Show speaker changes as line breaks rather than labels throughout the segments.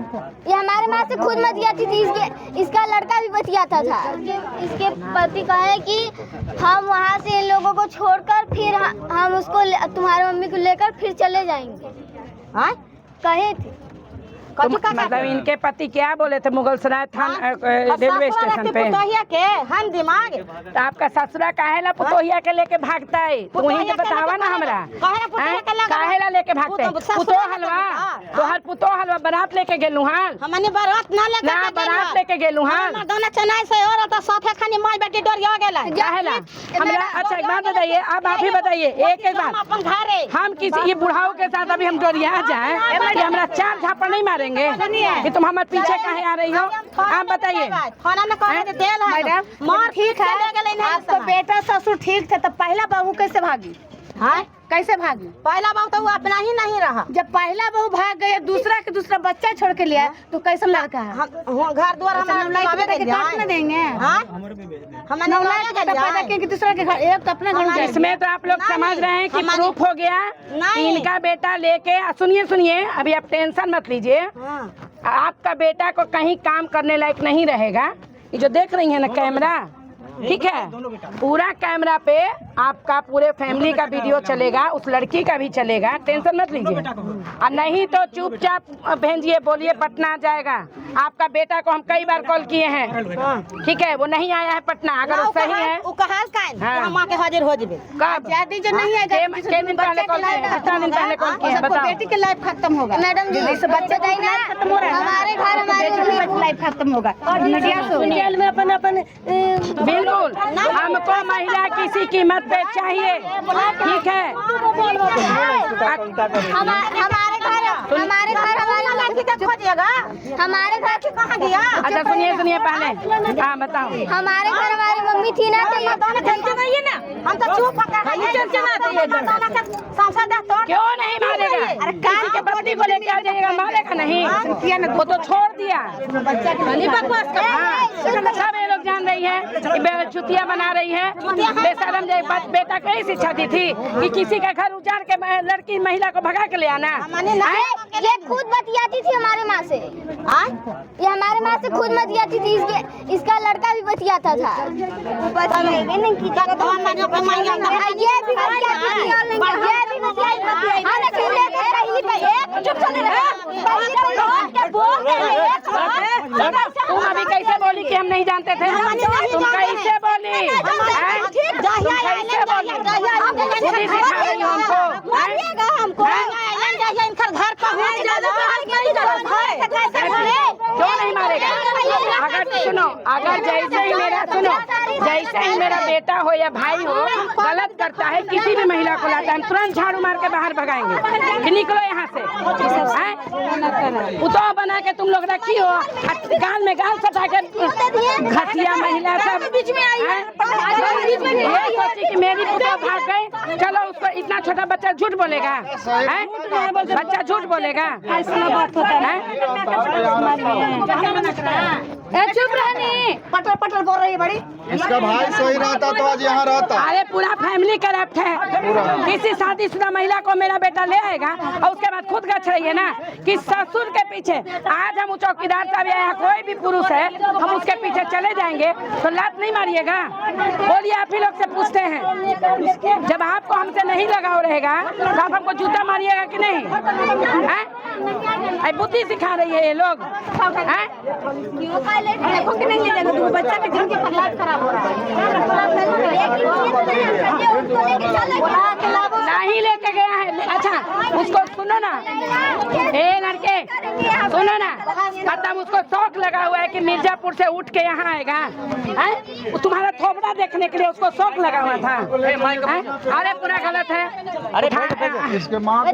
ये हमारे माँ से खुद बतियाती थी। इसका लड़का भी बतियाता था। इसके पति कहे कि हम वहाँ से इन लोगों को छोड़कर फिर हम उसको तुम्हारे मम्मी को लेकर फिर चले जाएंगे।
हाँ
कहे थे।
मतलब इनके पति क्या बोले थे मुगलसराय रेलवे स्टेशन पे?
पुतोहिया के हम दिमाग
तो आपका ससुरा काहेला पुतोहिया के लेके भागता है? तू ही तो बतावा ना हमरा, काहेला लेके भागते है? पुतो हलवा तो हर पुतो हलवा बारात लेके गेलू हाल?
हमने बारात ना लेके
ना बारात लेके गेलू हाल?
दोनों चेन्नई से और तो साथे खानी माई बेटी डोरिया गेला
काहेला हमरा? अच्छा एक बात बताइए, अब आप ही बताइए एक बात,
अपन घरे
हम किसी ये बुढ़ाओ के साथ अभी हम डोरिया जाए कि हमरा चार झापड़ नहीं मारेंगे कि तुम हमारे पीछे काहे आ रही हो? आप बताइए।
खाना में कौन तेल है मैडम?
मार ठीक है, आपका बेटा ससुर ठीक थे तो पहला बहू कैसे भागी?
हाँ
कैसे भागी?
पहला बहू तो वो अपना ही नहीं रहा।
जब पहला बहू भाग गए, दूसरा के दूसरा बच्चा छोड़ के लिया तो कैसे लड़का है?
घर द्वार
हमारे देंगे। पैदा किया कि दूसरा के घर, एक तो अपने घर।
इसमें तो आप लोग समझ रहे हैं कि प्रूफ हो गया कि इनका बेटा लेके, सुनिए अभी आप टेंशन मत लीजिए, आपका बेटा को कहीं काम करने लायक नहीं रहेगा। ये जो देख रही है ना कैमरा, ठीक है, पूरा कैमरा पे आपका पूरे फैमिली का वीडियो चलेगा, उस लड़की का भी चलेगा, टेंशन मत लीजिए। और नहीं तो चुपचाप भेजिए, बोलिए पटना जाएगा। आपका बेटा को हम कई बार कॉल किए हैं, ठीक है, वो नहीं आया है पटना। अगर वो सही है
हम आके हाजिर हो जाए।
कब?
जो नहीं है
कितने दिन पहले कॉल किए हैं? कितना दिन पहले कॉल किए हैं बताओ?
बेटी के लाइफ खत्म होगा मैडम जी, इस बच्चे का ही ना खत्म हो रहा है। हमारे घर हमारे लाइफ खत्म होगा। मीडिया में अपन
बिल्कुल हमको महिला किसी कीमत पे चाहिए, ठीक है।
हमारे घर की कहाँ गया?
अच्छा सुनिए पहले, हाँ बताओ।
हमारे घर हमारी मम्मी थी ना, तो
नहीं है ना, हम तो चुप
क्यों नहीं मारेगा? अरे किसी के पत्नी को लेके आ जाएगा, मारेगा नहीं? वो तो छोड़ दिया। सब ये लोग जान रही है, चुतिया बना रही है, बेशरम। बेटा कई शिक्षा दी थी कि किसी का घर उजाड़ के लड़की महिला को भगा के ले आना?
ये खुद बतियाती थी हमारे माँ से। ये हमारे माँ से खुद बतियाती थी। इसका लड़का भी बतियाता था।
तुम अभी कैसे बोली कि हम नहीं जानते थे? तुम कैसे बोली? क्यों नहीं मारेगा? अगर सुनो, अगर जैसे ही मेरा बेटा हो या भाई हो गलत करता है, किसी भी महिला को लाता है, तुरंत झाड़ू मार के बाहर भगाएंगे कि निकलो यहाँ से। पुतौह बना के तुम लोग रखी हो, गाल में गाल सटा के घटिया महिला सब बीच में आई है। ये सोची कि मेरी पुतौह भाग गई, चलो उसको, इतना छोटा बच्चा झूठ बोलेगा? बच्चा झूठ बोलेगा? ऐसा बात होता है?
चुप रहनी, पटर पटर बोल रही है बड़ी।
इसका भाई सही रहता तो आज यहाँ रहता।
अरे पूरा फैमिली करप्ट है। किसी शादीशुदा महिला को मेरा बेटा ले आएगा और उसके बाद खुद गच रही है ना कि ससुर के पीछे। आज हम चौकीदार साहब या कोई भी पुरुष है, हम उसके पीछे चले जाएंगे तो लात नहीं मारिएगा? बोलिए, आप ही लोग से पूछते हैं। जब आपको हमसे नहीं लगाव रहेगा तो आप हमको जूता मारिएगा कि नहीं? बुद्धि सिखा रही है ये लोग।
बच्चा के जिनके हालत खराब हो रहा है,
नहीं लेके गया है। अच्छा उसको सुनो ना, ए लड़के सुनो ना, खत्म। उसको शौक लगा हुआ है कि मिर्जापुर से उठ के यहाँ आएगा, तुम्हारा थोबड़ा देखने के लिए उसको शौक लगा हुआ था। अरे पूरा गलत है।
अरे इसके माँ को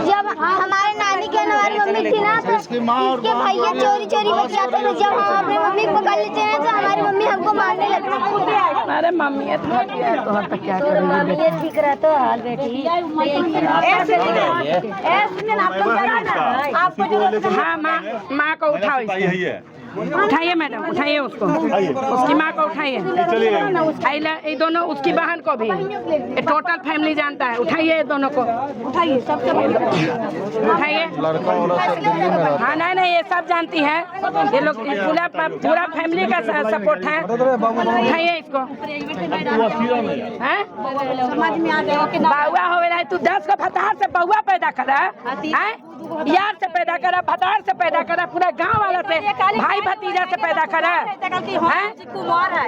जब हमारे नानी के हमारी मम्मी थी ना, तो इसके भैया चोरी बतियाते थे। जब हम अपनी मम्मी को पकड़ लेते हैं तो हमारी मम्मी हमको मारने लगती।
अरे मम्मी है तो क्या करेंगे?
ठीक रहता हाल बेटी।
हाँ माँ को उठाओ। उठाइए मैडम, उठाइए उसको, उसकी माँ को उठाइए, ये दोनों, उसकी बहन को भी, ये टोटल फैमिली जानता है। उठाइए ये दोनों को, उठाइए, सबसे उठाइए। हाँ नहीं नहीं, ये सब जानती है, ये लोग पूरा फैमिली का सपोर्ट है। उठाइए इसको। समझ में आ जाएगा। बउआ हो रहा है, तू 10 को फतार से बउआ पैदा करा है, यार से पैदा करा, फतार से पैदा करा, पूरा गांव वाला से, भाई भतीजा से पैदा करा है।
कुमार है,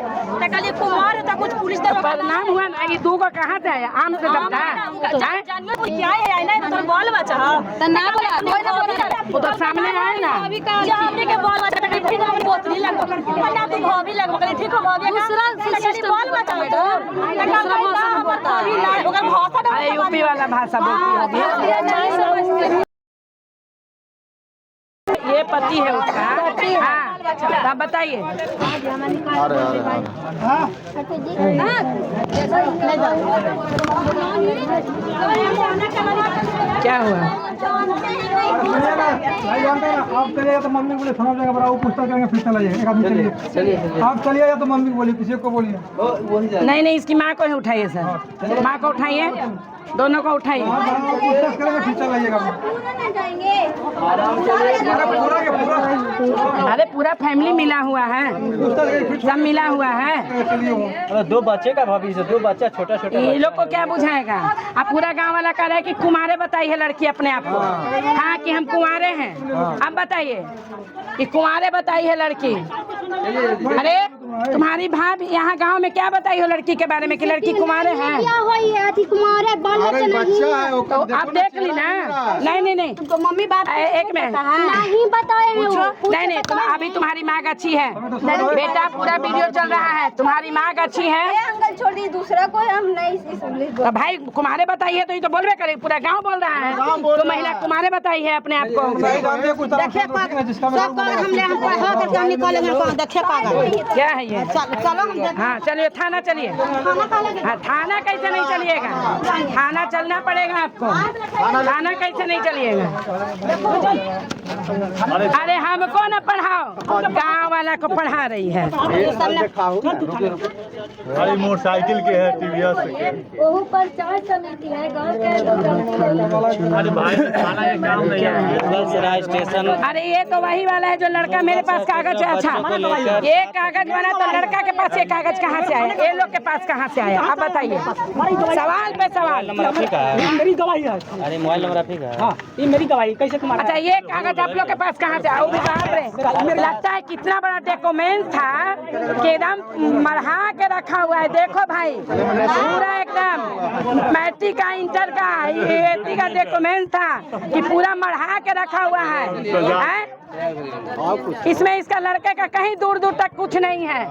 कुमार है, कुछ पुलिस
परिणाम हुआ ना, ये 2 को कहाँ से आया? आम से दबता है
क्या है ना, तो बाल बच्चा
वो तो सामने आए ना,
हमने के बाल बच्चा ठीक है, बोतली लगवा ना, तू भाभी लगवा ठीक है, भाभी दूसरा बाल बच्चा तो
अरे यूपी वाला भाषा बोलती होगी। ये पति है उसका। हाँ, आप बताइए। क्या हुआ?
आप चलिएगा तो मम्मी बोले समझ जाएगा, बड़ा वो पूछता करेंगे, फिर चला जाएगा। एक आदमी चलिए, आप चलिएगा तो मम्मी बोली, किसी को बोलिए।
नहीं नहीं, इसकी माँ को ही उठाइए सर, माँ को उठाइए, दोनों को उठाइए।
पूछताछ करेंगे, फिर चला जाइएगा।
अरे पूरा फैमिली मिला हुआ है, सब मिला हुआ है।
अरे
2 बच्चे का भाभी से, 2 बच्चा छोटा छोटा,
ये लोग को क्या बुझाएगा? अब पूरा गांव वाला कह रहा है कि कुमारे बताई है लड़की अपने आप को। हाँ कि हम कुंवारे हैं। अब बताइए कि कुंवारे बताई है लड़की। अरे तुम्हारी भाभी यहाँ गांव में क्या बताई हो लड़की के बारे में कि लड़की कुमारे हैं? तो आप देख ली ना। नहीं नहीं,
तो मम्मी बात
एक मिनट,
नहीं बताए हैं वो।
नहीं नहीं, अभी तुम्हारी माँ अच्छी है बेटा, पूरा वीडियो चल रहा है, तुम्हारी माँ अच्छी है।
अंकल छोड़ दी, दूसरा कोई हम नहीं।
तो भाई कुमारे बताइए तो ये तो बोलबे करे, पूरा गांव बोल रहा है। तो महिला कुमारे बताई है अपने आप को। क्या है ये? हाँ चलिए थाना चलिए। हाँ थाना कैसे नहीं चलिएगा? थाना चलना पड़ेगा आपको, थाना कैसे नहीं चलिएगा? अरे हमको न पढ़ाओ, गाँव वाला को पढ़ा रही है।
अरे मोटरसाइकिल के है, टीवीएस के।
वो प्रचार समिति है गाँव के।
अरे भाई थाना एक काम नहीं है
स्टेशन।
अरे ये तो वही वाला है जो लड़का मेरे पास कागज है। अच्छा ये कागज बना तो लड़का के पास ये कागज कहाँ से आया? ये लोग के पास कहाँ से आया? आप बताइए, सवाल पे सवाल।
मेरी गवाही है।
अरे मोबाइल नंबर आप ही का है?
हाँ, ये मेरी गवाही कैसे तुम्हारा?
अच्छा ये कागज आप लोग के पास कहाँ से आया? वो भी बाप रे, लगता है कितना बड़ा डॉक्यूमेंट था कि एकदम मढ़ा के रखा हुआ है। देखो भाई पूरा एकदम मैट्रिक का, इंटर का, एटी का डॉक्यूमेंट था कि पूरा मढ़ा के रखा हुआ है। इसमें इसका लड़के का कहीं दूर दूर तक कुछ नहीं है।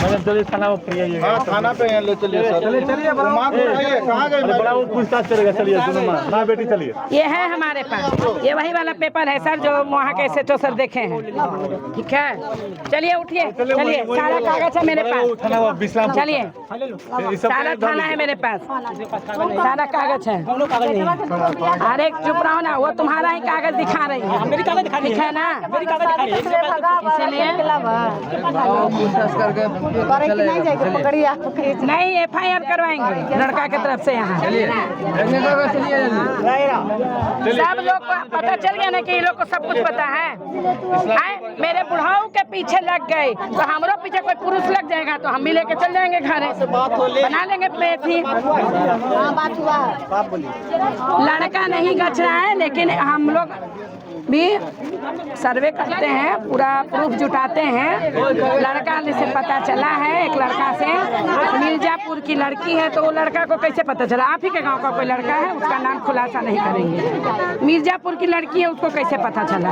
मैडम चलिए थाना पे। हाँ थाना पे ले चलिए सर। चलिए माँ को उठाइए। कहाँ गए? बड़ा वो पूछताछ करेगा। चलिए सुनो माँ बेटी चलिए।
ये है हमारे पास, ये वही वाला पेपर है सर जो वहाँ के SHO सर देखे हैं। ठीक है चलिए उठिए, चलिए सारा कागज है मेरे पास। चलिए सारा थाना है मेरे पास, सारा कागज है। अरे चुप रहो ना, वो तुम्हारा ही कागज दिखा रही है, ठीक है ना? इसीलिए नहीं FIR करवाएंगे लड़का की तरफ से। यहाँ सब लोग को पता चल गया ना कि ये लोग को सब कुछ पता है। मेरे बुढ़ाऊ के पीछे लग गए तो हमरो पीछे कोई पुरुष लग जाएगा तो हम भी लेके चल जाएंगे घर, बना लेंगे मेथी। लड़का नहीं गच रहा है, लेकिन हम लोग भी सर्वे करते हैं, पूरा प्रूफ जुटाते हैं। लड़का से पता चला है, एक लड़का से मिर्जापुर की लड़की है, तो वो लड़का को कैसे पता चला? आप ही के गांव का कोई लड़का है, उसका नाम खुलासा नहीं करेंगे। मिर्जापुर की लड़की है, उसको कैसे पता चला?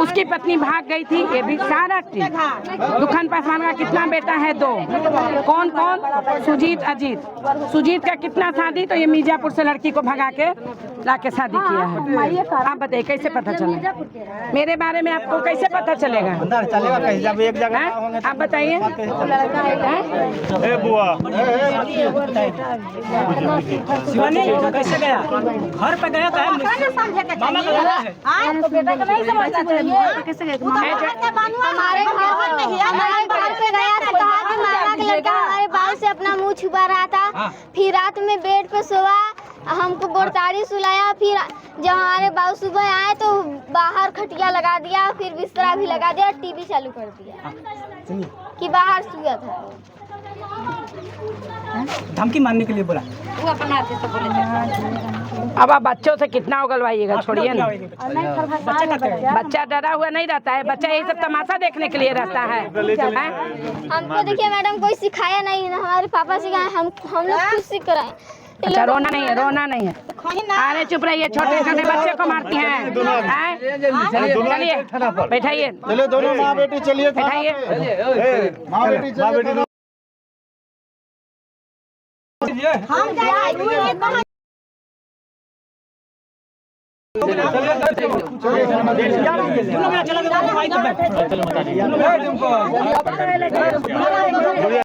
उसकी पत्नी भाग गई थी, ये भी सारा दुखन पासवान का कितना बेटा है? 2। कौन कौन? सुजीत, अजीत। सुजीत का कितना शादी? तो ये मिर्जापुर से लड़की को भगा के लाके शादी किया है। आप बताइए कैसे पता चला? मेरे बारे में आपको कैसे पता चलेगा?
अंदर चलेगा कहीं जब एक जगह
हैं?
होंगे
आप बताइए। हैं?
ए बुआ
शिवानी कैसे गया? घर पे गया था मामा का घर है।
हमारे घर पे गया था, कहा कि मामा का लड़का हमारे बाल से अपना मुंह छुपा रहा था। फिर रात में बेड पे सोया, हमको गोड़तारी सुलाया। फिर जब हमारे बाबू सुबह आए तो बाहर खटिया लगा दिया, फिर बिस्तरा भी लगा दिया, टीवी चालू कर दिया कि बाहर सोया था।
धमकी मारने के लिए बोला।
अब आप बच्चों से कितना उगलवाइएगा, छोड़िए ना। बच्चा डरा हुआ नहीं रहता है, बच्चा यही सब तमाशा देखने के लिए रहता है।
हमको देखिए मैडम कोई सिखाया नहीं है, हमारे पापा सिखाए, हम लोग खुद सीख कर आए।
अच्छा रोना नहीं है, रोना नहीं है। अरे चुप रहिए, छोटे छोटे बच्चे को मारती हैं। चलिए बैठाइए,
चलिए दोनों माँ बेटी चलिए
बैठाइए।
माँ बेटी चलिए।
चलो